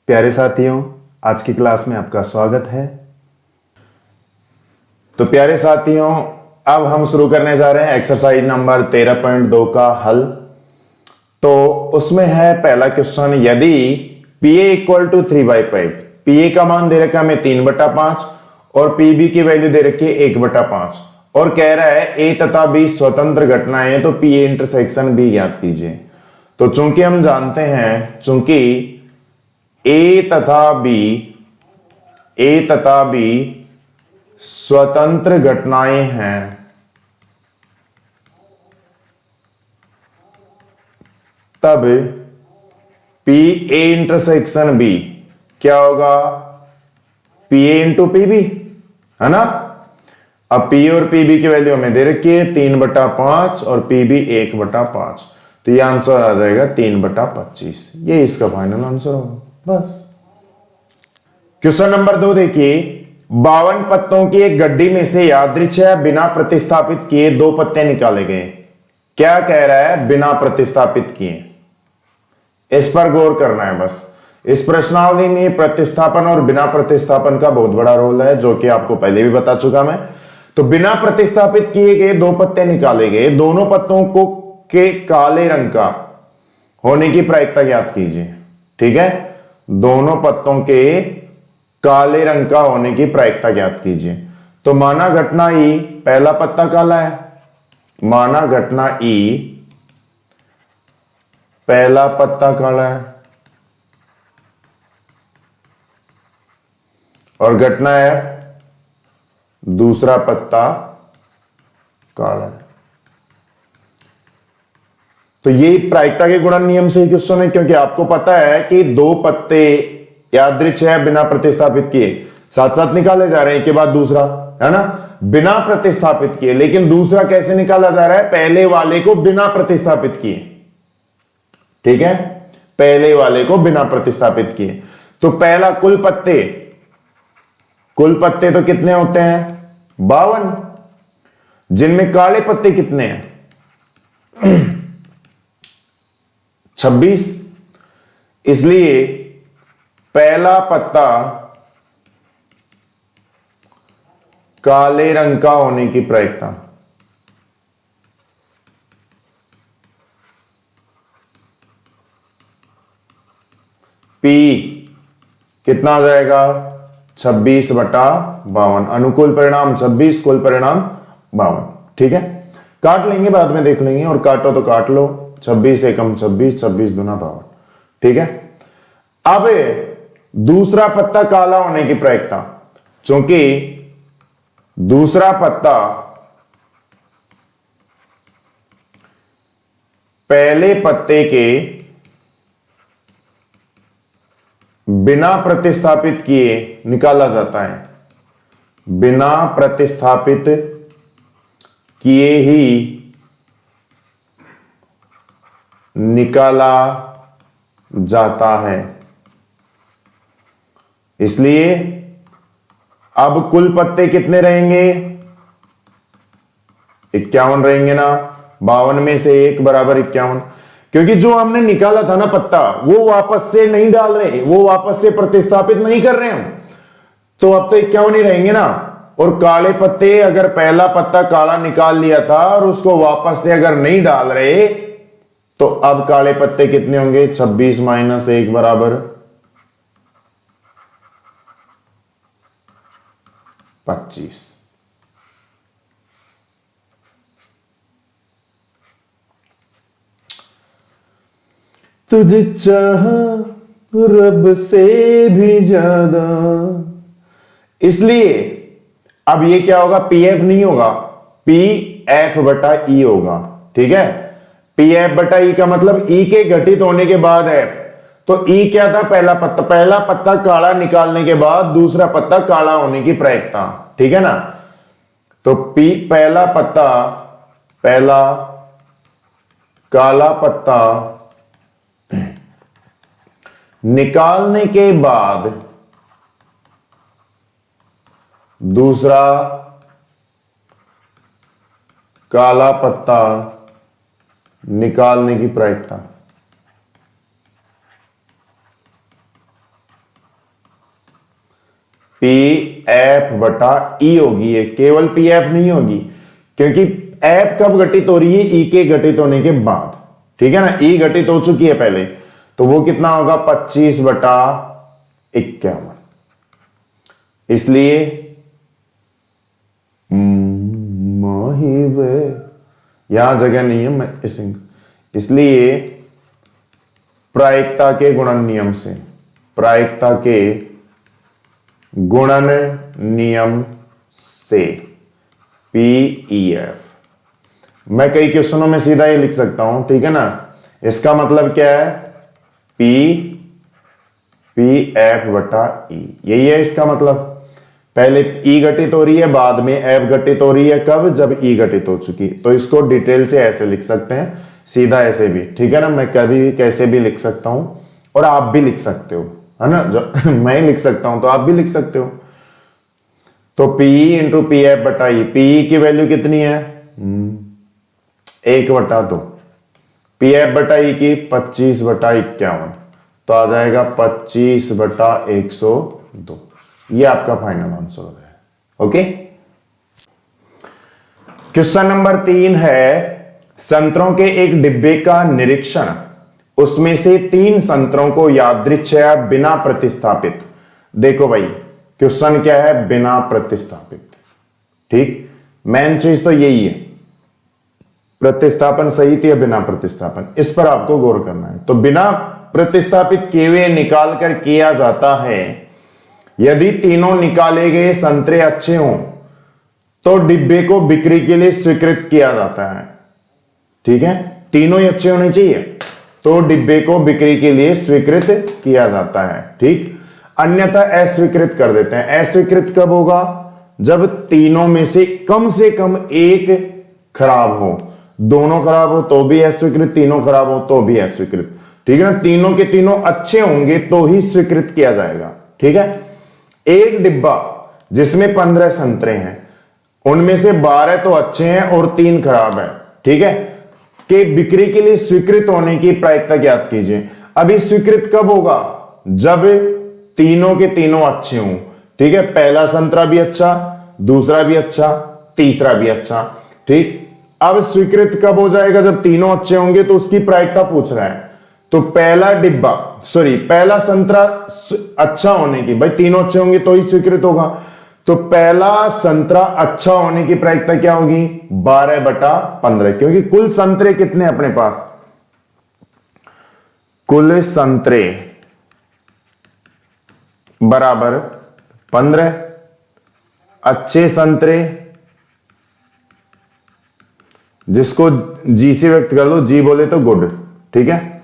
प्यारे साथियों, आज की क्लास में आपका स्वागत है। तो प्यारे साथियों, अब हम शुरू करने जा रहे हैं एक्सरसाइज नंबर 13.2 का हल। तो उसमें है पहला क्वेश्चन, यदि P A equal to 3/5, P A का मान दे रखा है हमें 3/5 और पी बी की वैल्यू दे रखी है 1/5 और कह रहा है ए तथा बी स्वतंत्र घटनाएं हैं, तो पी ए इंटरसेक्शन बी ज्ञात कीजिए। तो चूंकि हम जानते हैं, चूंकि ए तथा बी स्वतंत्र घटनाएं हैं, तब पी ए इंटरसेक्शन बी क्या होगा? P A into P B, है ना। अब पी और पी बी की वैल्यू हमें दे रखी है 3/5 और पी बी 1/5, तो ये आंसर आ जाएगा 3/25। ये इसका फाइनल आंसर होगा। बस। क्वेश्चन नंबर 2 देखिए, 52 पत्तों की एक गड्डी में से यादृच्छिक बिना प्रतिस्थापित किए 2 पत्ते निकाले गए। क्या कह रहा है? बिना प्रतिस्थापित किए। इस पर गौर करना है बस। इस प्रश्नावली में प्रतिस्थापन और बिना प्रतिस्थापन का बहुत बड़ा रोल है, जो कि आपको पहले भी बता चुका मैं। तो बिना प्रतिस्थापित किए गए 2 पत्ते निकाले गए, दोनों पत्तों को के काले रंग का होने की प्रायिकता ज्ञात कीजिए। ठीक है, दोनों पत्तों के काले रंग का होने की प्रायिकता ज्ञात कीजिए। तो माना घटना ई, पहला पत्ता काला है, माना घटना ई पहला पत्ता काला है और घटना है दूसरा पत्ता काला है। तो ये प्रायिकता के गुणन नियम से क्वेश्चन है, क्योंकि आपको पता है कि 2 पत्ते यादृच्छिक है बिना प्रतिस्थापित किए, साथ साथ निकाले जा रहे हैं, एक के बाद दूसरा, है ना, बिना प्रतिस्थापित किए। लेकिन दूसरा कैसे निकाला जा रहा है? पहले वाले को बिना प्रतिस्थापित किए। ठीक है, पहले वाले को बिना प्रतिस्थापित किए। तो पहला कुल पत्ते तो कितने होते हैं? 52, जिनमें काले पत्ते कितने हैं? 26। इसलिए पहला पत्ता काले रंग का होने की प्रायिकता पी कितना आ जाएगा? 26/52। अनुकूल परिणाम 26, कुल परिणाम 52। ठीक है, काट लेंगे, बाद में देख लेंगे, और काटो तो काट लो। 26 एकम 26, 26 दूना 52। ठीक है, अब दूसरा पत्ता काला होने की प्रायिकता, चूंकि दूसरा पत्ता पहले पत्ते के बिना प्रतिस्थापित किए निकाला जाता है, बिना प्रतिस्थापित किए ही निकाला जाता है। इसलिए अब कुल पत्ते कितने रहेंगे? 51 रहेंगे ना। 52 में से 1 बराबर 51, क्योंकि जो हमने निकाला था ना पत्ता, वो वापस से नहीं डाल रहे, वो वापस से प्रतिस्थापित नहीं कर रहे हम, तो अब तो 51 ही रहेंगे ना। और काले पत्ते, अगर पहला पत्ता काला निकाल लिया था और उसको वापस से अगर नहीं डाल रहे, तो अब काले पत्ते कितने होंगे? 26 - 1 बराबर 25। तुझे चाहा रब से भी ज्यादा। इसलिए अब ये क्या होगा? पी एफ नहीं होगा, पी एफ बटा ई होगा। ठीक है, पी एफ बटा ई का मतलब ई के घटित होने के बाद एफ। तो ई क्या था? पहला पत्ता काला निकालने के बाद दूसरा पत्ता काला होने की प्रायिकता। ठीक है ना। तो पी पहला काला पत्ता निकालने के बाद दूसरा काला पत्ता निकालने की प्रायिकता। पी एफ बटा ई होगी, ये केवल पी एफ नहीं होगी, क्योंकि एफ कब घटित हो रही है, ई के घटित होने के बाद, ठीक है ना। ई घटित हो चुकी है पहले, तो वो कितना होगा 25/51। इसलिए यहां जगह नहीं है, मैं इसलिए प्रायिकता के गुणन नियम से, प्रायिकता के गुणन नियम से पीईएफ, मैं कई क्वेश्चनों में सीधा ये लिख सकता हूं, ठीक है ना। इसका मतलब क्या है, पी एफ बटा ई, यही है इसका मतलब। पहले ई घटित हो रही है, बाद में एफ घटित हो रही है, कब, जब ई घटित हो चुकी। तो इसको डिटेल से ऐसे लिख सकते हैं, सीधा ऐसे भी, ठीक है ना। मैं कभी कैसे भी लिख सकता हूं, और आप भी लिख सकते हो, है ना। जो मैं लिख सकता हूं तो आप भी लिख सकते हो। तो पीई इंटू पी एफ बटा ई, पीई की वैल्यू कितनी है 1/2, पी एफ बटा ई की 25/51, तो आ जाएगा 25/102। ये आपका फाइनल आंसर है। ओके, क्वेश्चन नंबर 3 है, संतरों के एक डिब्बे का निरीक्षण, उसमें से 3 संतरों को यादृच्छया बिना प्रतिस्थापित, देखो भाई क्वेश्चन क्या है, बिना प्रतिस्थापित, ठीक। मेन चीज तो यही है, प्रतिस्थापन सहित या बिना प्रतिस्थापन, इस पर आपको गौर करना है। तो बिना प्रतिस्थापित किए हुए निकाल कर किया जाता है, यदि तीनों निकाले गए संतरे अच्छे हों तो डिब्बे को बिक्री के लिए स्वीकृत किया जाता है, ठीक है। तीनों ही अच्छे होने चाहिए, तो डिब्बे को बिक्री के लिए स्वीकृत किया जाता है, ठीक। अन्यथा अस्वीकृत कर देते हैं। अस्वीकृत कब होगा, जब तीनों में से कम एक खराब हो, दोनों खराब हो तो भी अस्वीकृत, तीनों खराब हो तो भी अस्वीकृत, ठीक है ना। तीनों के तीनों अच्छे होंगे तो ही स्वीकृत किया जाएगा, ठीक है। एक डिब्बा जिसमें 15 संतरे हैं, उनमें से 12 तो अच्छे हैं और 3 खराब है, ठीक है, कि बिक्री के लिए स्वीकृत होने की प्रायिकता ज्ञात कीजिए। अभी स्वीकृत कब होगा, जब तीनों के तीनों अच्छे हों, ठीक है। पहला संतरा भी अच्छा, दूसरा भी अच्छा, तीसरा भी अच्छा, ठीक। अब स्वीकृत कब हो जाएगा, जब तीनों अच्छे होंगे, तो उसकी प्रायिकता पूछ रहा है। तो पहला संतरा अच्छा होने की, भाई तीनों अच्छे होंगे तो ही स्वीकृत होगा, तो पहला संतरा अच्छा होने की प्रायिकता क्या होगी 12/15, क्योंकि कुल संतरे कितने अपने पास, कुल संतरे बराबर 15, अच्छे संतरे जिसको जी से व्यक्त कर दो, जी बोले तो गुड, ठीक है,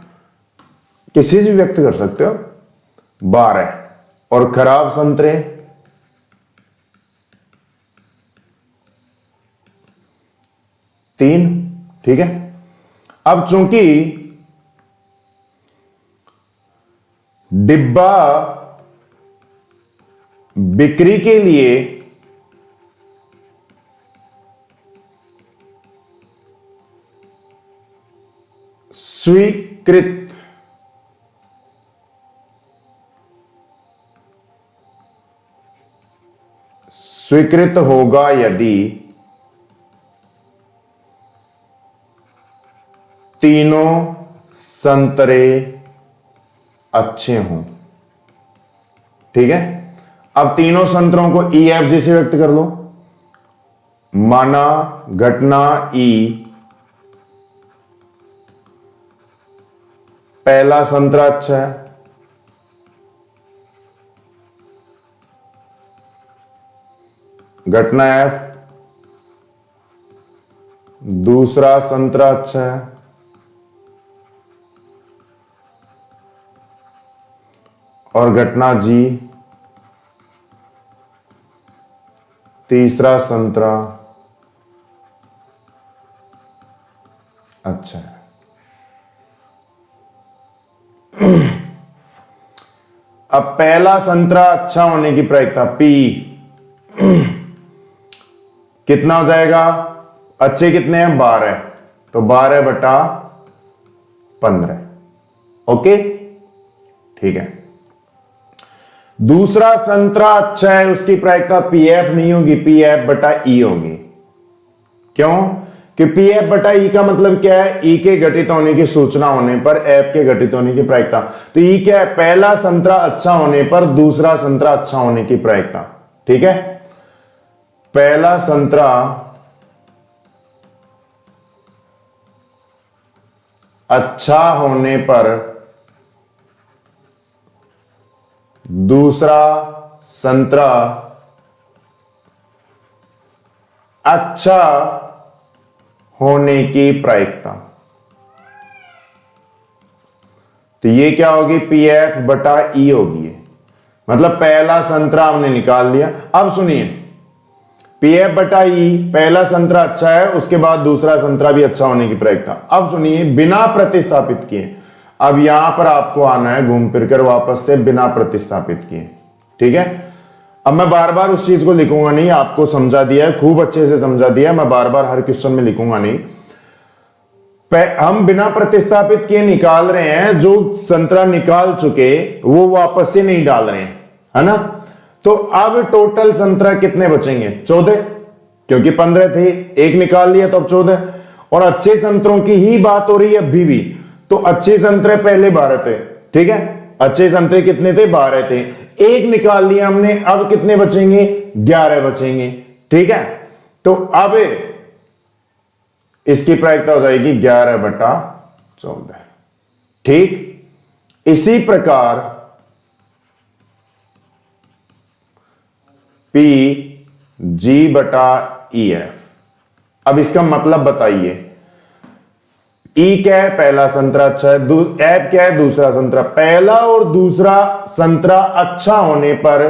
किसी से व्यक्त कर सकते हो 12, और खराब संतरे 3, ठीक है। अब चूंकि डिब्बा बिक्री के लिए स्वीकृत होगा यदि तीनों संतरे अच्छे हों, ठीक है। अब तीनों संतरों को ई एफ जी से व्यक्त कर लो, माना घटना ई, पहला संतरा अच्छा है, घटना एफ, दूसरा संतरा अच्छा है, और घटना जी, तीसरा संतरा अच्छा है। अब पहला संतरा अच्छा होने की प्रायिकता पी कितना हो जाएगा, अच्छे कितने हैं 12, तो 12/15, ओके, ठीक है। दूसरा संतरा अच्छा है, उसकी प्रायिकता पी एफ नहीं होगी, पी एफ बटा ई होगी। क्यों? कि पी एफ बटा ई का मतलब क्या है? ई के घटित होने की सूचना होने पर एफ के घटित होने की प्रायिकता। तो ई क्या है? पहला संतरा अच्छा होने पर दूसरा संतरा अच्छा होने की प्रायिकता। ठीक है, पहला संतरा अच्छा होने पर दूसरा संतरा अच्छा होने की प्रायिकता। तो ये क्या होगी? पी एफ बटा ई होगी। मतलब पहला संतरा हमने निकाल लिया। अब सुनिए, पी एफ बटा ई, पहला संतरा अच्छा है, उसके बाद दूसरा संतरा भी अच्छा होने की प्रायिकता। अब सुनिए, बिना प्रतिस्थापित किए, अब यहां पर आपको आना है घूम फिर कर वापस से, बिना प्रतिस्थापित किए। ठीक है, अब मैं बार बार उस चीज को लिखूंगा नहीं, आपको समझा दिया है, खूब अच्छे से समझा दिया है, मैं बार बार हर क्वेश्चन में लिखूंगा नहीं। हम बिना प्रतिस्थापित किए निकाल रहे हैं, जो संतरा निकाल चुके वो वापस से नहीं डाल रहे हैं, है ना। तो अब टोटल संतरा कितने बचेंगे? 14, क्योंकि 15 थे, एक निकाल लिया तो अब 14। और अच्छे संतरों की ही बात हो रही है अभी भी, तो अच्छे संतरे पहले 12 थे। ठीक है, अच्छे संतरे कितने थे? 12 थे, एक निकाल लिया हमने, अब कितने बचेंगे? 11 बचेंगे। ठीक है, तो अब इसकी प्रायिकता हो जाएगी 11 बटा 14। ठीक, इसी प्रकार पी जी बटा ई एफ। अब इसका मतलब बताइए, ई क्या है? पहला संतरा अच्छा है, एफ क्या है? दूसरा संतरा। पहला और दूसरा संतरा अच्छा होने पर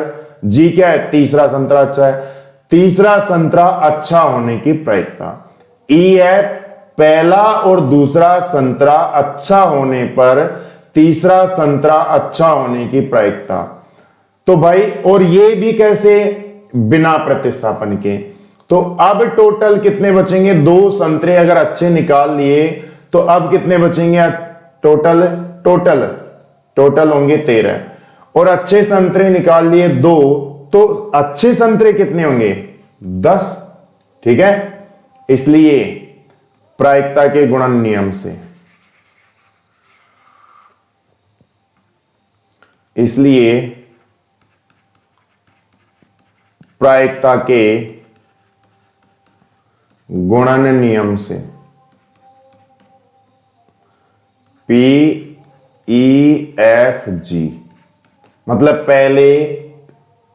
जी क्या है? तीसरा संतरा अच्छा है। तीसरा संतरा अच्छा होने की प्रायिकता। ई एफ, पहला और दूसरा संतरा अच्छा होने पर तीसरा संतरा अच्छा होने की प्रायिकता। तो भाई, और ये भी कैसे? बिना प्रतिस्थापन के। तो अब टोटल कितने बचेंगे? 2 संतरे अगर अच्छे निकाल लिए तो अब कितने बचेंगे? टोटल टोटल टोटल होंगे 13। और अच्छे संतरे निकाल लिए 2, तो अच्छे संतरे कितने होंगे? 10। ठीक है, इसलिए प्रायिकता के गुणन नियम से, इसलिए प्रायिकता के गुणन नियम से पी ई एफ जी, मतलब पहले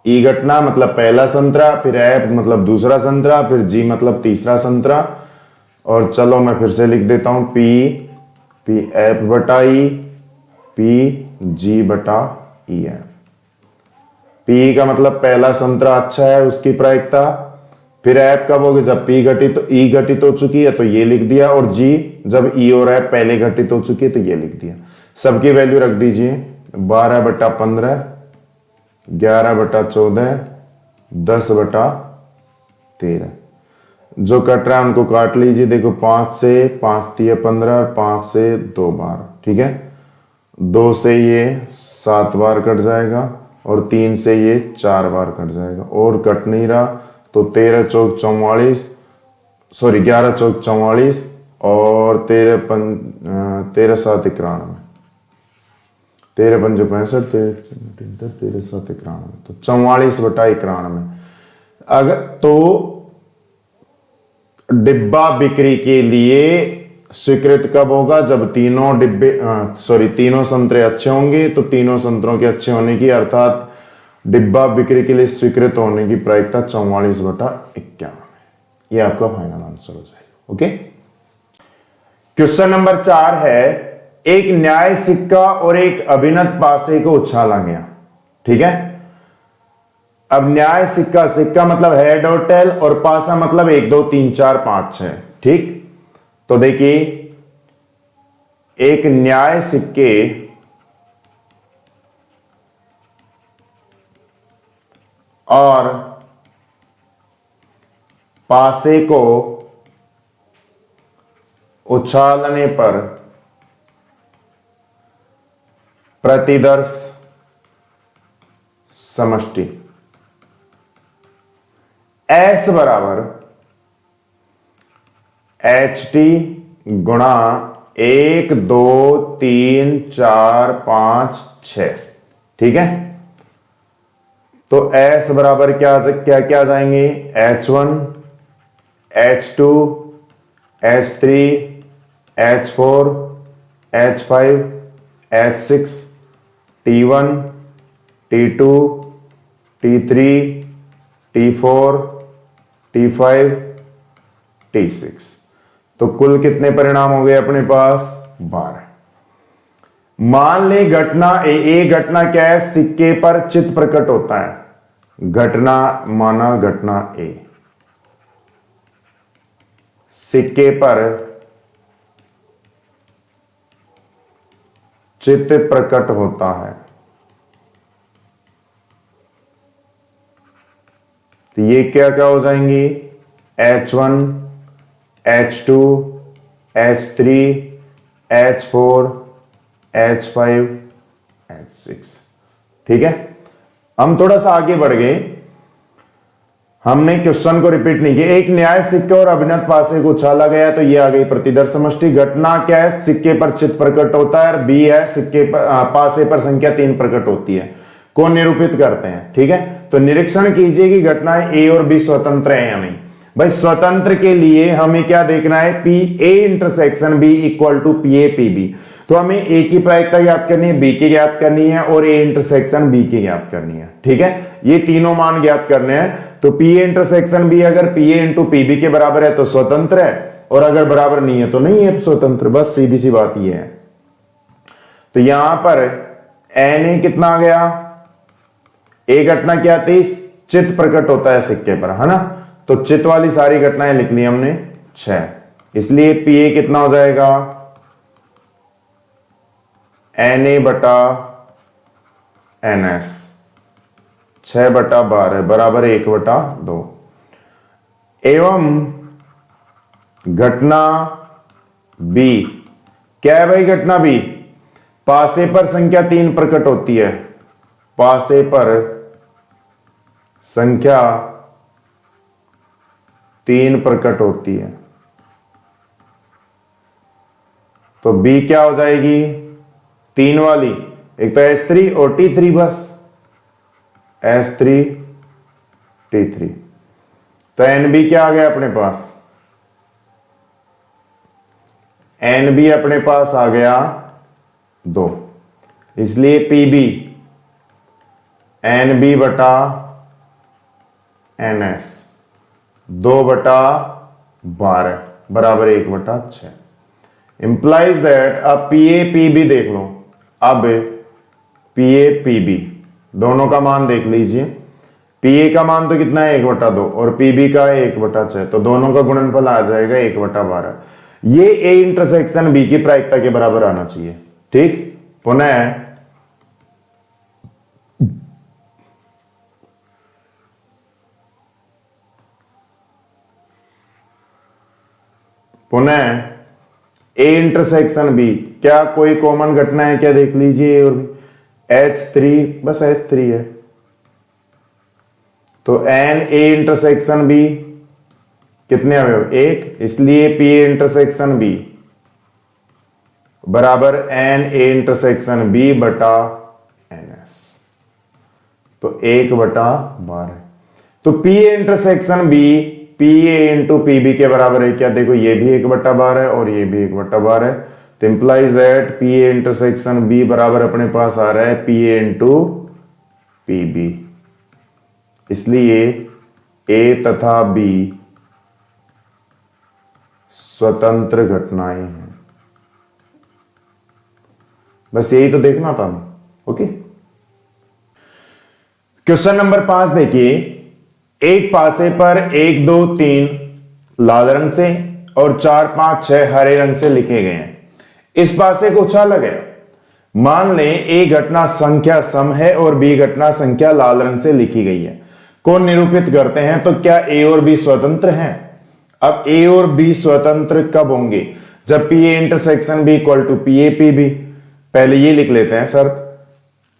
ई घटना मतलब पहला संतरा, फिर एफ मतलब दूसरा संतरा, फिर जी मतलब तीसरा संतरा। और चलो मैं फिर से लिख देता हूं, पी एफ बटा ई, पी जी बटा ई एफ। पी का मतलब पहला संतरा अच्छा है, उसकी प्रायिकता। फिर एफ कब होगी? जब पी घटित, तो ई घटित हो चुकी है तो ये लिख दिया। और जी जब ई और एफ पहले घटित हो चुकी है तो ये लिख दिया। सबकी वैल्यू रख दीजिए, 12 बटा 15, 11 बटा 14, 10 बटा 13। जो कट रहा है उनको काट लीजिए। देखो 5 से 5 तिया 15, 5 से 2 बार। ठीक है, 2 से ये 7 बार कट जाएगा और 3 से ये 4 बार कट जाएगा और कट नहीं रहा। तो 13 चौक 44, सॉरी 11 चौक 44 और 13 7 91, 13 5 65, 13 7 91, तो 44 बटा 91। अगर तो डिब्बा बिक्री के लिए स्वीकृत कब होगा? जब तीनों डिब्बे तीनों संतरे अच्छे होंगे। तो तीनों संतरों के अच्छे होने की, अर्थात डिब्बा बिक्री के लिए स्वीकृत होने की प्रायिकता 44 बटा 51। ये आपका फाइनल आंसर हो जाएगा। ओके, क्वेश्चन नंबर 4 है, एक न्याय सिक्का और एक अभिनत पासे को उछाला गया। ठीक है, अब न्याय सिक्का, सिक्का मतलब हेड और टेल, और पासा मतलब 1 2 3 4 5 6। ठीक, तो देखिए, एक न्याय सिक्के और पासे को उछालने पर प्रतिदर्श समष्टि S बराबर HT गुणा 1 2 3 4 5 6। ठीक है, तो S बराबर क्या क्या क्या जाएंगे, H1 H2 H3 H4 H5 H6 T1 T2 T3 T4 T5 T6। तो कुल कितने परिणाम हो गए अपने पास, 12। मान ले घटना ए घटना क्या है, सिक्के पर चित्र प्रकट होता है। घटना माना घटना ए सिक्के पर चित्र प्रकट होता है, तो ये क्या क्या हो जाएंगी, H1 H2 H3 H4 H5 H6। ठीक है, हम थोड़ा सा आगे बढ़ गए, हमने क्वेश्चन को रिपीट नहीं किया। एक न्याय सिक्के और अभिनत पासे को उछाला गया, तो ये आ गई प्रतिदर्श समष्टि। घटना क्या है, सिक्के पर चित्त प्रकट होता है, और बी है सिक्के पर पासे पर संख्या 3 प्रकट होती है, को निरूपित करते हैं। ठीक है, तो निरीक्षण कीजिए कि घटनाएं ए और बी स्वतंत्र है या नहीं। भाई स्वतंत्र के लिए हमें क्या देखना है, P A intersection B equal to P A P B. तो हमें ए की प्रायिकता ज्ञात करनी है, बी की ज्ञात करनी है, और ए इंटरसेक्शन बी की ज्ञात करनी है। ठीक है, ये तीनों मान ज्ञात करने हैं। तो पी ए इंटरसेक्शन बी अगर P A into P B के बराबर है तो स्वतंत्र है, और अगर बराबर नहीं है तो नहीं है स्वतंत्र। बस सीधी सी बात ये है। तो यहां पर एन ए कितना आ गया, ए घटना क्या थी, चित्त प्रकट होता है सिक्के पर, है ना। तो चित्त वाली सारी घटनाएं लिख ली हमने 6, इसलिए पी ए कितना हो जाएगा, एन ए बटा एन एस 6/12 बराबर 1/2। एवं घटना बी क्या है भाई, घटना बी पासे पर संख्या 3 प्रकट होती है, पासे पर संख्या 3 प्रकट होती है। तो बी क्या हो जाएगी, 3 वाली, एक तो S3 और T3, बस S3 T3। तो NB क्या आ गया अपने पास, NB अपने पास आ गया 2, इसलिए PB NB बटा NS 2/12 बराबर 1/6। इंप्लाइज दैट, अब PA PB देख लो। अब PA PB दोनों का मान देख लीजिए। PA का मान तो कितना है, 1/2, और PB का है 1/6, तो दोनों का गुणनफल आ जाएगा 1/12। ये A इंटरसेक्शन B की प्रायिकता के बराबर आना चाहिए। ठीक, पुनः A इंटरसेक्शन B, क्या कोई कॉमन घटना है क्या, देख लीजिए। और H3 बस H3 है, तो N A इंटरसेक्शन B कितने अवयव, 1, इसलिए P A इंटरसेक्शन B बराबर N A इंटरसेक्शन B बटा NS, तो 1/12। तो P A intersection B P A into P B के बराबर है क्या, देखो ये भी 1/12 है और ये भी 1/12 है। तो implies that P A intersection B बराबर अपने पास आ रहा है P A into P B, इसलिए ए तथा बी स्वतंत्र घटनाएं हैं। बस यही तो देखना था हमें। ओके, क्वेश्चन नंबर 5 देखिए। एक पासे पर 1 2 3 लाल रंग से और 4 5 6 हरे रंग से लिखे गए हैं। इस पासे को उछाला गया। मान लें ए घटना संख्या सम है और बी घटना संख्या लाल रंग से लिखी गई है। को निरूपित करते हैं, तो क्या ए और बी स्वतंत्र हैं? अब ए और बी स्वतंत्र कब होंगे? जब P A intersection B equal to P A P B. पहले ये लिख लेते हैं शर्त,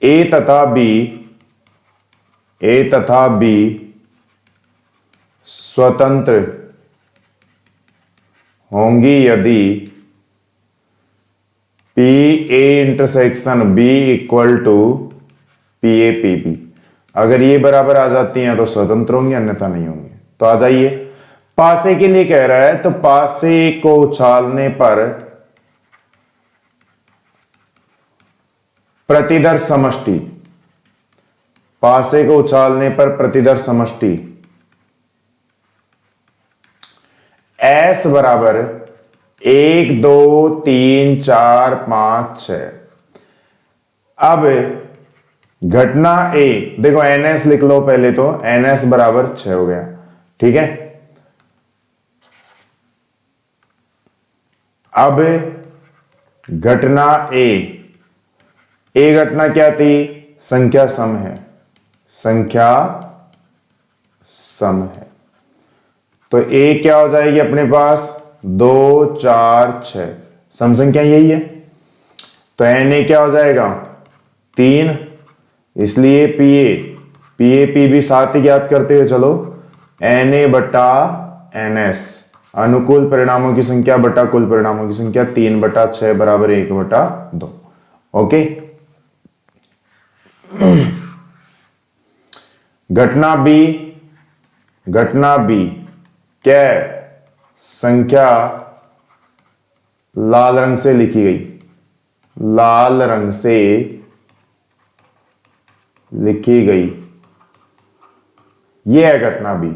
ए तथा बी ए तथा बी स्वतंत्र होंगी यदि P A intersection B equal to P A P B. अगर ये बराबर आ जाती हैं तो स्वतंत्र होंगे, अन्यथा नहीं होंगे। तो आ जाइए, पासे के लिए कह रहा है, तो पासे को उछालने पर प्रतिदर समष्टि, पासे को उछालने पर प्रतिदर समष्टि S बराबर 1 2 3 4 5 6। अब घटना ए, देखो NS लिख लो पहले, तो NS बराबर 6 हो गया, ठीक है। अब घटना ए घटना क्या थी? संख्या सम है, संख्या सम है। तो ए क्या हो जाएगी अपने पास? 2 4 6, सम संख्या यही है। तो Na क्या हो जाएगा? 3, इसलिए पी बी साथ ही ज्ञात करते हुए चलो, Na बटा NS, अनुकूल परिणामों की संख्या बटा कुल परिणामों की संख्या, 3 बटा 6 बराबर 1 बटा 2। ओके। घटना बी क्या है? संख्या लाल रंग से लिखी गई, लाल रंग से लिखी गई, यह है घटना बी।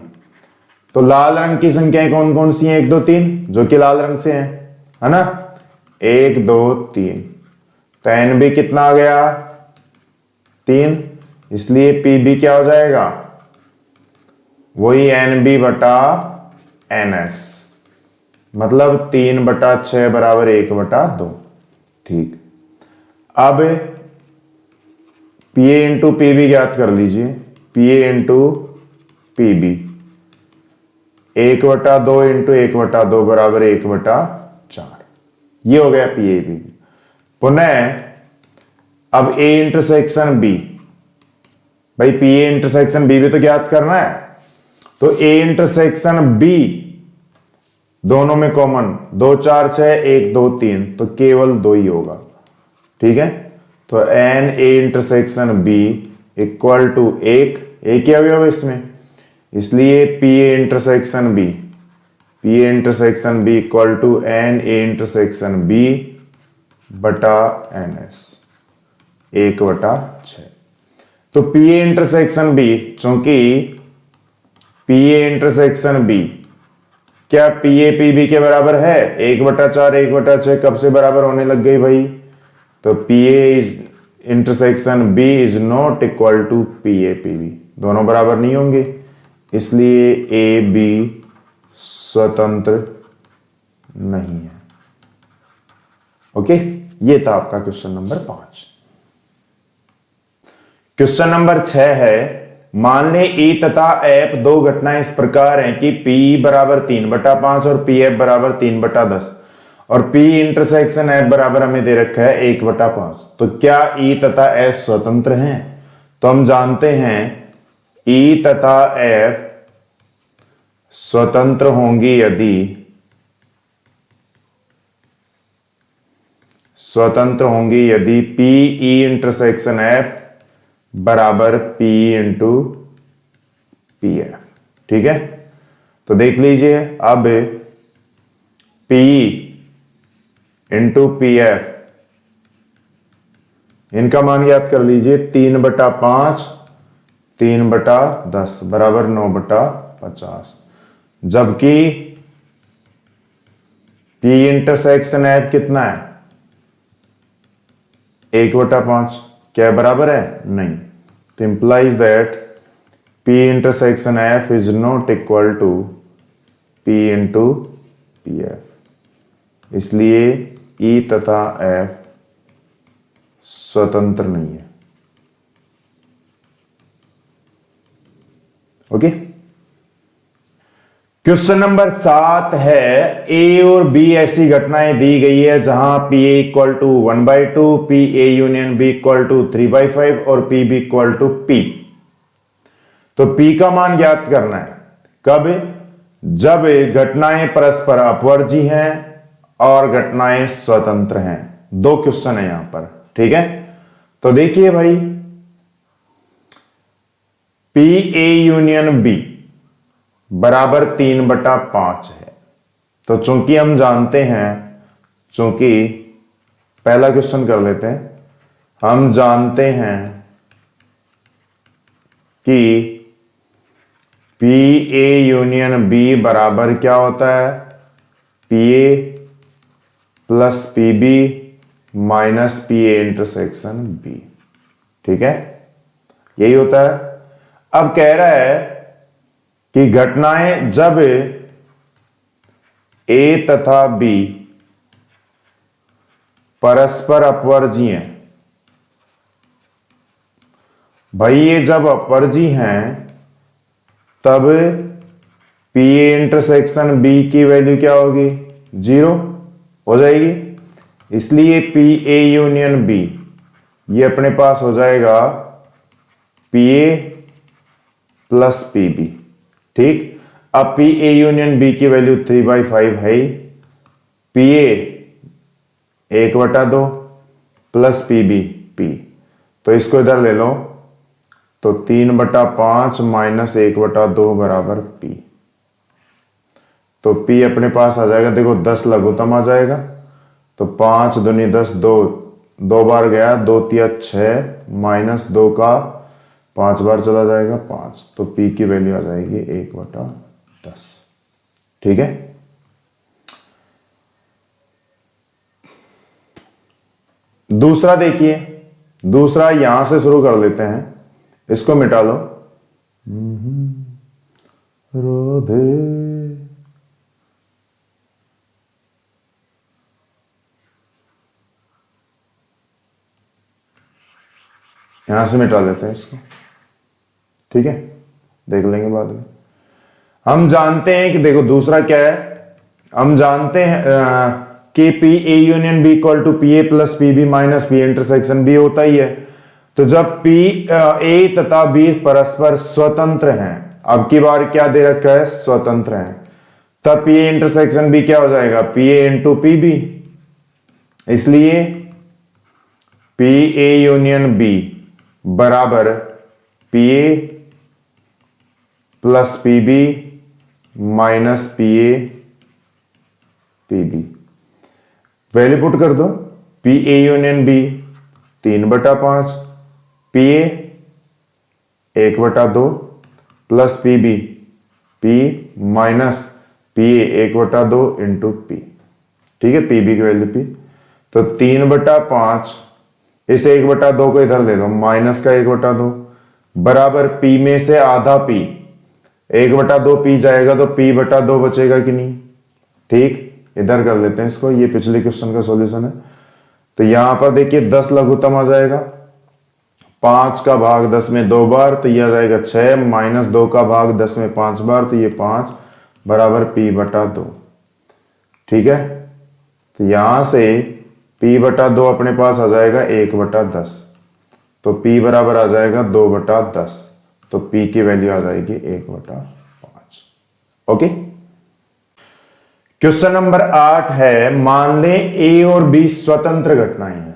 तो लाल रंग की संख्याएं कौन कौन सी हैं? 1 2 3, जो कि लाल रंग से है ना? 1 2 3। तो एन बी कितना आ गया? 3, इसलिए पी बी क्या हो जाएगा? वही एन बी बटा एन एस, मतलब 3 बटा 6 बराबर 1 बटा 2। ठीक। अब P A into P B ज्ञात कर लीजिए, P A into P B, 1 बटा 2 इंटू 1 बटा 2 बराबर 1 बटा 4। ये हो गया पी ए बी। पुनः अब ए इंटरसेक्शन बी, भाई पी ए इंटरसेक्शन बी भी तो ज्ञात करना है। तो ए इंटरसेक्शन बी, दोनों में कॉमन 2 4 6 1 2 3, तो केवल 2 ही होगा, ठीक है। तो N A intersection B equal to 1, एक ही अवयव है इसमें, इसलिए P A intersection B equal to N A intersection B बटा एन एस, 1 बटा 6। तो पी ए इंटरसेक्शन बी, चूंकि पी ए इंटरसेक्शन बी क्या पी ए पी बी के बराबर है? 1 बटा 4 1 बटा 6 कब से बराबर होने लग गई भाई? तो P A intersection B is not equal to P A P B, दोनों बराबर नहीं होंगे, इसलिए ए बी स्वतंत्र नहीं है। ओके, ये था आपका क्वेश्चन नंबर 5। क्वेश्चन नंबर 6 है, मान ले ई तथा एफ दो घटनाएं इस प्रकार हैं कि पी बराबर 3 बटा 5 और पी एफ बराबर 3 बटा 10 और पी इंटरसेक्शन एफ बराबर हमें दे रखा है 1 बटा 5। तो क्या ई तथा एफ स्वतंत्र हैं? तो हम जानते हैं ई तथा एफ स्वतंत्र होंगी यदि पी ई इंटरसेक्शन एफ बराबर पी इंटू पी एफ, ठीक है। तो देख लीजिए, अब पी इंटू पी एफ, इनका मान याद कर लीजिए, 3 बटा 5 3 बटा 10 बराबर 9 बटा 50, जबकि पी इंटरसेक्शन एफ कितना है? 1 बटा 5, क्या बराबर है? नहीं। तो implies that P intersection F is not equal to P into P F, इसलिए E तथा F स्वतंत्र नहीं है। ओके। क्वेश्चन नंबर 7 है, ए और बी ऐसी घटनाएं दी गई है जहां P A equal to 1/2, P A union B equal to 3/5 और P B equal to P. तो P का मान ज्ञात करना है कब? जब घटनाएं परस्पर अपवर्जी हैं और घटनाएं स्वतंत्र हैं। दो क्वेश्चन है यहां पर, ठीक है। तो देखिए भाई, P A यूनियन B बराबर 3/5 है। तो चूंकि हम जानते हैं, चूंकि पहला क्वेश्चन कर लेते हैं, हम जानते हैं कि P A यूनियन B बराबर क्या होता है? P A plus P B minus P A intersection B, ठीक है, यही होता है। अब कह रहा है कि घटनाएं जब A तथा B परस्पर अपवर्जी हैं, भाई ये जब अपवर्जी हैं तब P A इंटरसेक्शन B की वैल्यू क्या होगी? 0 हो जाएगी। इसलिए P A यूनियन B ये अपने पास हो जाएगा P A plus P B, ठीक। अब P A यूनियन B की वैल्यू 3/5 है ही। P A 1/2 plus P B P, तो इसको इधर ले लो, तो 3/5 माइनस 1/2 बराबर P। तो P अपने पास आ जाएगा, देखो 10 लघुत्तम आ जाएगा, तो 5 दूनी 10, 2 बार गया, 2 तिया 6 माइनस 2 का 5 बार चला जाएगा 5, तो P की वैल्यू आ जाएगी 1/10, ठीक है। दूसरा देखिए, दूसरा यहां से शुरू कर लेते हैं, इसको मिटा लो। रोधे यहां से मिटा लेते हैं इसको, ठीक है, देख लेंगे बाद में। हम जानते हैं कि देखो दूसरा क्या है, हम जानते हैं कि P A union B equal to P A plus P B minus P intersection B होता ही है। तो जब P A तथा B परस्पर स्वतंत्र हैं, अब की बार क्या दे रखा है? स्वतंत्र हैं, तब P A इंटरसेक्शन B क्या हो जाएगा? P A into P B। इसलिए P A यूनियन B बराबर P A plus P B minus P A P B। Value put कर दो, P A union B 3/5, P A 1/2 plus P B P minus P A 1/2 into P, ठीक है, P B की value P। तो 3/5, इस 1/2 को इधर ले लो, माइनस का 1/2 बराबर P में से आधा P, 1/2 P जाएगा तो P/2 बचेगा कि नहीं, ठीक। इधर कर लेते हैं इसको, ये पिछले क्वेश्चन का सॉल्यूशन है। तो यहां पर देखिए 10 लघुत्तम आ जाएगा, 5 का भाग 10 में 2 बार, तो यह आ जाएगा 6 माइनस 2 का भाग 10 में 5 बार, तो ये 5 बराबर P/2, ठीक है। तो यहां से P/2 अपने पास आ जाएगा 1/10, तो P बराबर आ जाएगा 2/10, तो P की वैल्यू आ जाएगी 1/5। ओके। क्वेश्चन नंबर 8 है, मान लें A और B स्वतंत्र घटनाएं हैं।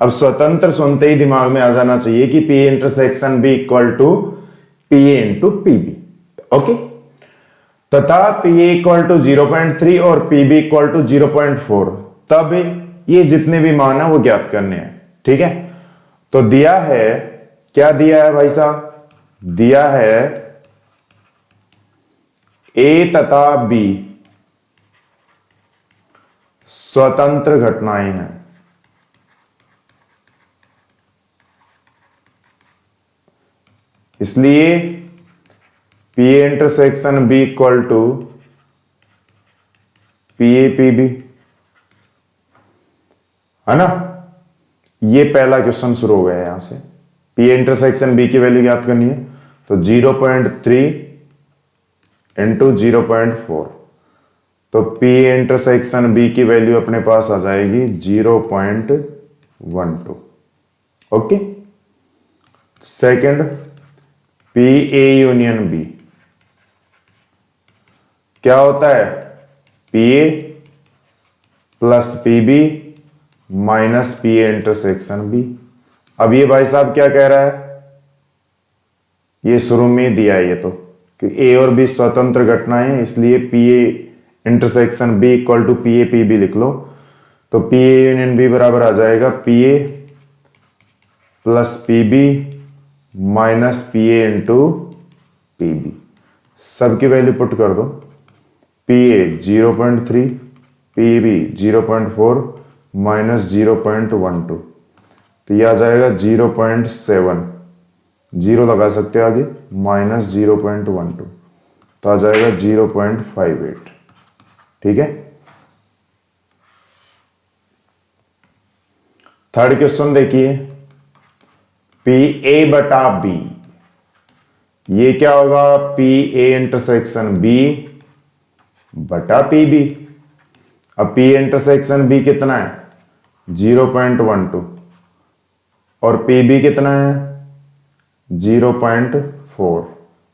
अब स्वतंत्र सुनते ही दिमाग में आ जाना चाहिए कि P intersection B equal to P A into P B, okay. तथा P A इक्वल टू 0.3 और P B इक्वल टू 0.4, तब ये जितने भी मान है वो ज्ञात करने हैं, ठीक है। तो दिया है, क्या दिया है भाई साहब? दिया है A तथा B स्वतंत्र घटनाएं हैं, इसलिए P A intersection B equal to P A P B, है ना। ये पहला क्वेश्चन शुरू हो गया यहां से। P A इंटरसेक्शन B की वैल्यू ज्ञात करनी है, तो 0.3 इंटू 0.4, तो P A इंटरसेक्शन B की वैल्यू अपने पास आ जाएगी 0.12, okay. Second, P A union B क्या होता है? P A plus P B minus P A intersection B. अब ये भाई साहब क्या कह रहा है? ये शुरू में दिया है ये तो कि ए और बी स्वतंत्र घटनाएं हैं, इसलिए P A intersection B equal to P A P B लिख लो। तो पी ए यूनियन बी बराबर आ जाएगा P A plus P B minus P A into P B. सबकी वैल्यू पुट कर दो। P A 0.3, P B 0.4 minus 0.12, तो यह आ जाएगा 0.7, जीरो लगा सकते हैं आगे, माइनस 0.12, तो आ जाएगा 0.58। ठीक है। थर्ड क्वेश्चन देखिए, पी ए बटा बी, ये क्या होगा? पी ए इंटरसेक्शन बी बटा पी बी। अब पी इंटरसेक्शन बी कितना है? 0.12 और पी बी कितना है? 0.4,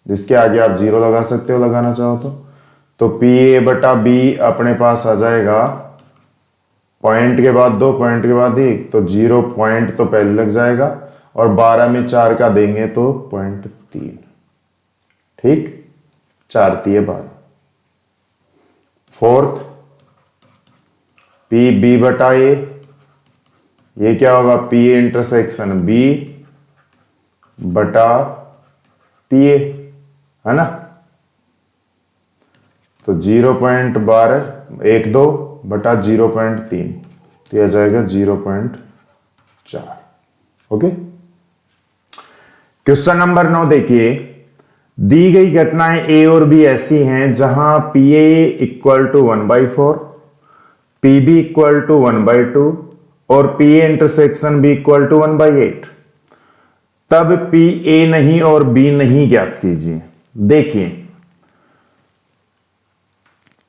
जिसके आगे आप जीरो लगा सकते हो लगाना चाहो तो पी ए बटा बी अपने पास आ जाएगा पॉइंट के बाद 2, पॉइंट के बाद 1, तो 0 पॉइंट तो पहले लग जाएगा और 12 में 4 का देंगे तो 0.3। ठीक, 4 3 12। फोर्थ, पी बी बटा ए, ये क्या होगा? पी ए इंटरसेक्शन बी बटा पी ए, है ना? तो 0.12 बटा 0.3, तो यह जाएगा 0.4। ओके। क्वेश्चन नंबर 9 देखिए, दी गई घटनाएं ए और बी ऐसी हैं जहां P A equal to 1/4, P B equal to 1/2 और P A intersection B equal to 1/8। तब पी ए नहीं और बी नहीं ज्ञात कीजिए। देखिए,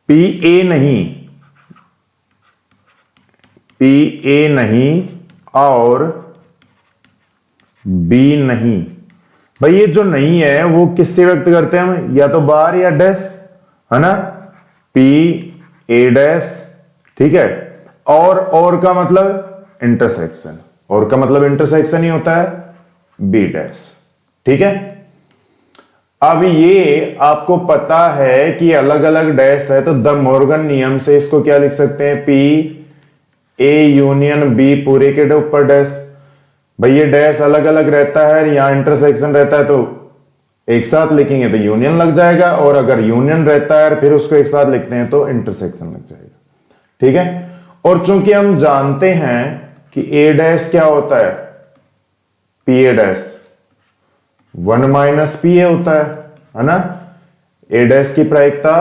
पी ए नहीं और बी नहीं, भाई ये जो नहीं है वो किससे व्यक्त करते हैं हम? या तो बार या डैश, है ना? पी ए डैश, ठीक है। और का मतलब इंटरसेक्शन, और का मतलब इंटरसेक्शन ही होता है बी डैश, ठीक है। अब ये आपको पता है कि अलग अलग डैश है, तो द मॉर्गन नियम से इसको क्या लिख सकते हैं? पी ए यूनियन बी पूरे के ऊपर डैश। भाई ये डैश अलग अलग रहता है, यहां इंटरसेक्शन रहता है, तो एक साथ लिखेंगे तो यूनियन लग जाएगा, और अगर यूनियन रहता है फिर उसको एक साथ लिखते हैं तो इंटरसेक्शन लग जाएगा, ठीक है। और चूंकि हम जानते हैं कि ए डैश क्या होता है? पी ए डैश 1 माइनस पी ए होता है ना? ए डैश की प्रायिकता,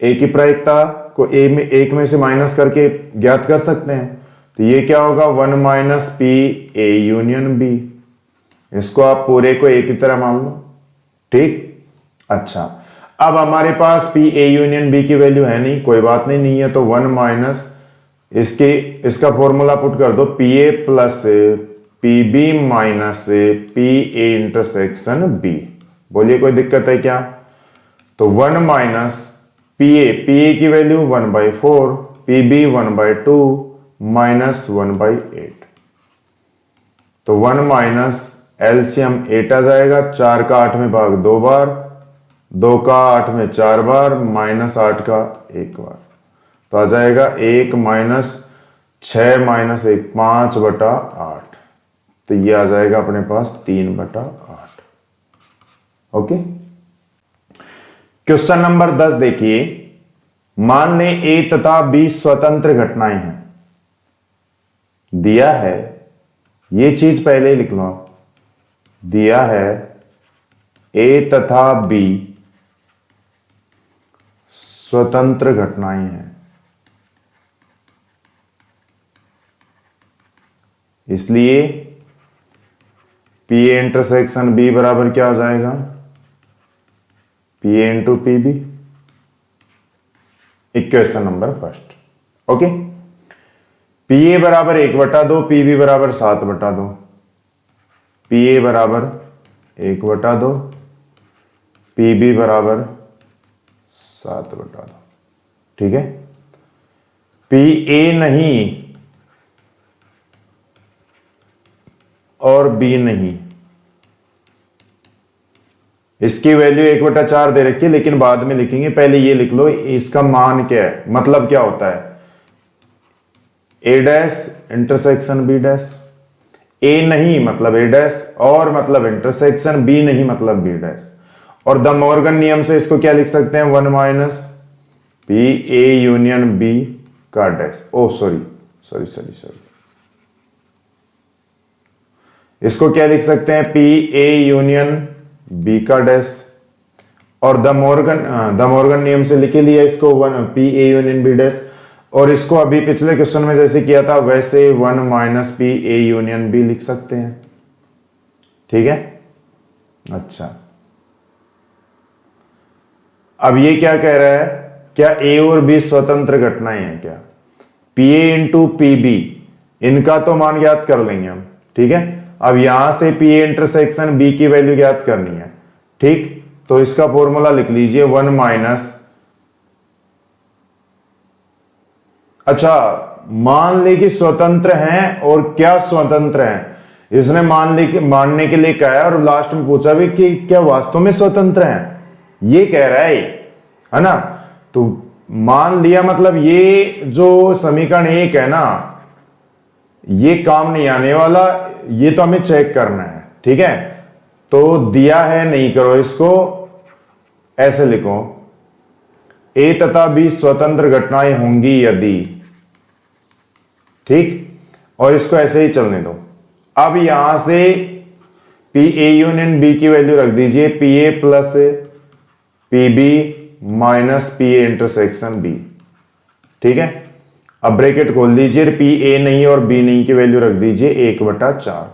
ए की प्रायिकता को ए में, एक में से माइनस करके ज्ञात कर सकते हैं। तो ये क्या होगा? 1 minus P A union B. इसको आप पूरे को ए की तरह मान लो, ठीक। अच्छा, अब हमारे पास पी ए यूनियन बी की वैल्यू है नहीं, कोई बात नहीं है, तो 1 माइनस इसका फॉर्मूला पुट कर दो, P A plus P B minus P A intersection B. बोलिए कोई दिक्कत है क्या? तो 1 माइनस पी ए की वैल्यू 1/4, पी बी 1/2 माइनस 1/8, तो 1 माइनस एलसीएम 8 आ जाएगा। 4 का 8 में भाग 2 बार, 2 का 8 में 4 बार, माइनस 8 का 1 बार, तो आ जाएगा 1 माइनस 6 माइनस 1, 5/8, तो ये आ जाएगा अपने पास 3/8। ओके। क्वेश्चन नंबर 10 देखिए, मान लें ए तथा बी स्वतंत्र घटनाएं हैं, दिया है, ये चीज पहले ही लिख लो, दिया है ए तथा बी स्वतंत्र घटनाएं हैं, इसलिए पी ए इंटरसेक्शन बी बराबर क्या हो जाएगा? P A into P B. Equation number first. Okay. P A बराबर 1/2, पी बी बराबर 7/2, पी ए बराबर 1/2, पी बी बराबर 7/2, ठीक है। पी ए नहीं और बी नहीं, इसकी वैल्यू 1/4 दे रखी है, लेकिन बाद में लिखेंगे, पहले ये लिख लो इसका मान क्या है, मतलब क्या होता है। ए डैश इंटरसेक्शन बी डैश, ए नहीं मतलब ए डैश, और मतलब इंटरसेक्शन बी नहीं मतलब बी डैश। और द मॉर्गन नियम से इसको क्या लिख सकते हैं, 1 minus P A union B का डैश। ओ सॉरी, इसको क्या लिख सकते हैं, पी ए यूनियन बी का डैश। और द मॉर्गन नियम से लिख लिया इसको, 1 P A union B dash. और इसको अभी पिछले क्वेश्चन में जैसे किया था वैसे 1 minus P A union B लिख सकते हैं, ठीक है। अच्छा, अब ये क्या कह रहा है, क्या ए और बी स्वतंत्र घटनाएं हैं क्या। P A into P B, इनका तो मान ज्ञात कर लेंगे हम, ठीक है। अब यहां से पी ए इंटरसेक्शन बी की वैल्यू ज्ञात करनी है, ठीक। तो इसका फॉर्मूला लिख लीजिए 1 माइनस, अच्छा मान ले कि स्वतंत्र हैं, और क्या स्वतंत्र हैं, इसने मानने के लिए कहा है, और लास्ट में पूछा भी कि क्या वास्तव में स्वतंत्र हैं, ये कह रहा है ना। तो मान लिया मतलब ये जो समीकरण 1 है ना, ये काम नहीं आने वाला, ये तो हमें चेक करना है, ठीक है। तो दिया है, नहीं करो इसको, ऐसे लिखो, ए तथा बी स्वतंत्र घटनाएं होंगी यदि, ठीक। और इसको ऐसे ही चलने दो। अब यहां से पी ए यूनियन बी की वैल्यू रख दीजिए, P A plus P B minus P A intersection B, ठीक है। अब ब्रैकेट खोल दीजिए, पी ए नहीं और बी नहीं की वैल्यू रख दीजिए 1/4।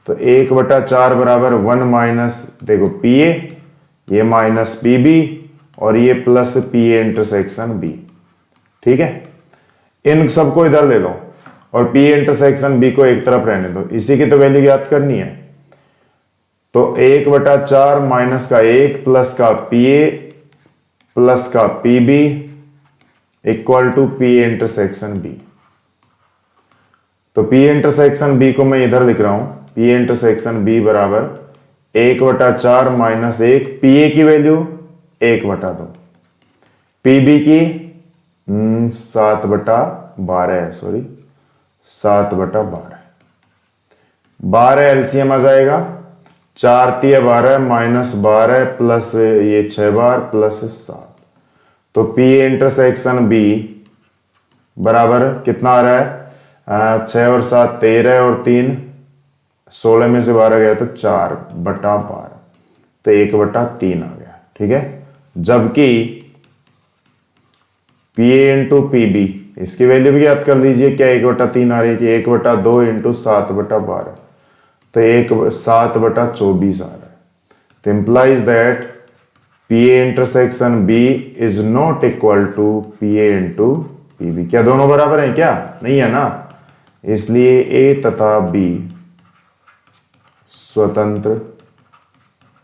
तो 1/4 बराबर 1 माइनस, देखो पी ए, ये माइनस पी बी, और ये plus P A intersection B, ठीक है। इन सबको इधर ले लो, और पी ए इंटरसेक्शन बी को एक तरफ रहने दो, इसी की तो वैल्यू ज्ञात करनी है। तो 1/4 माइनस का 1 प्लस का पी ए प्लस का P B equal to P A intersection B. तो पी ए इंटरसेक्शन बी को मैं इधर लिख रहा हूं, पी ए इंटरसेक्शन बी बराबर 1/4 माइनस 1, पी ए की वैल्यू 1/2, पी बी की 7/12 है, सॉरी 7/12, 12 एलसीएम आ जाएगा, 4 तिया 12 माइनस 12 प्लस ये 6 बार प्लस 7। तो पी ए इंटरसेक्शन बी बराबर कितना आ रहा है, 6 और 7 13 और 3 16 में से 12 गया तो 4/12, तो 1/3 आ गया, ठीक है। जबकि P A into P B, इसकी वैल्यू भी याद कर लीजिए, क्या 1/3 आ रही है, 1/2 इंटू 7/12, तो 7/24 आ रहा है। तो implies that P A intersection B is not equal to P A into P B. क्या दोनों बराबर हैं क्या, नहीं है ना, इसलिए ए तथा बी स्वतंत्र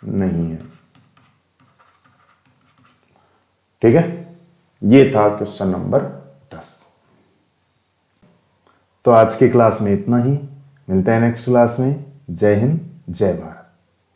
नहीं है, ठीक है। ये था क्वेश्चन नंबर 10। तो आज की क्लास में इतना ही, मिलते हैं नेक्स्ट क्लास में। जय हिंद, जय भारत।